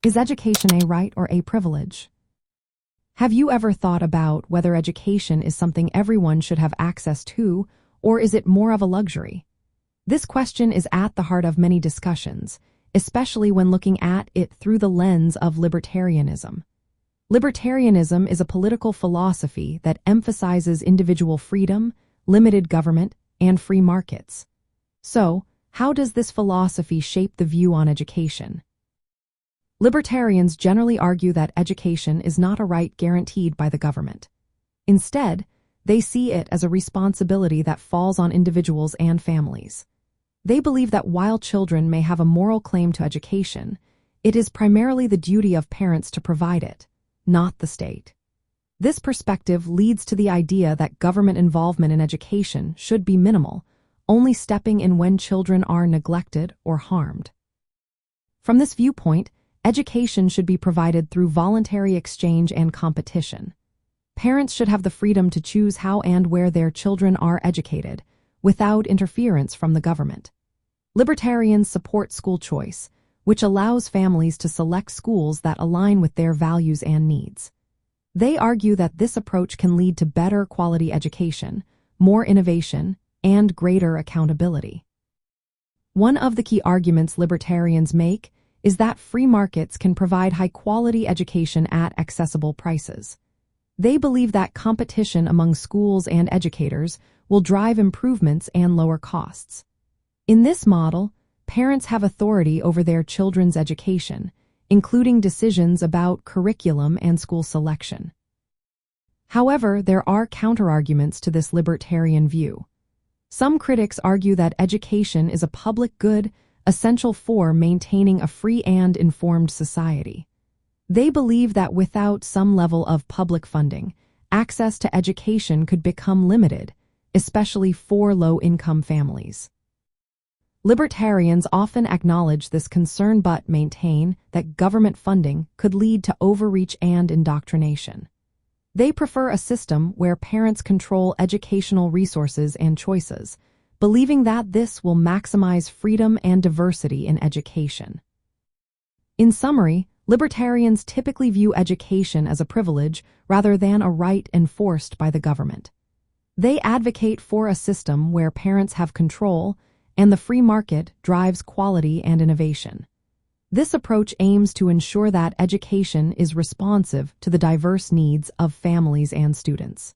Is education a right or a privilege? Have you ever thought about whether education is something everyone should have access to, or is it more of a luxury? This question is at the heart of many discussions, especially when looking at it through the lens of libertarianism. Libertarianism is a political philosophy that emphasizes individual freedom, limited government, and free markets. So, how does this philosophy shape the view on education? Libertarians generally argue that education is not a right guaranteed by the government. Instead, they see it as a responsibility that falls on individuals and families. They believe that while children may have a moral claim to education, it is primarily the duty of parents to provide it, not the state. This perspective leads to the idea that government involvement in education should be minimal, only stepping in when children are neglected or harmed. From this viewpoint, education should be provided through voluntary exchange and competition. Parents should have the freedom to choose how and where their children are educated, without interference from the government. Libertarians support school choice, which allows families to select schools that align with their values and needs. They argue that this approach can lead to better quality education, more innovation, and greater accountability. One of the key arguments libertarians make is that free markets can provide high-quality education at accessible prices. They believe that competition among schools and educators will drive improvements and lower costs. In this model, parents have authority over their children's education, including decisions about curriculum and school selection. However, there are counterarguments to this libertarian view. Some critics argue that education is a public good essential for maintaining a free and informed society. They believe that without some level of public funding, access to education could become limited, especially for low-income families. Libertarians often acknowledge this concern but maintain that government funding could lead to overreach and indoctrination. They prefer a system where parents control educational resources and choices, believing that this will maximize freedom and diversity in education. In summary, libertarians typically view education as a privilege rather than a right enforced by the government. They advocate for a system where parents have control and the free market drives quality and innovation. This approach aims to ensure that education is responsive to the diverse needs of families and students.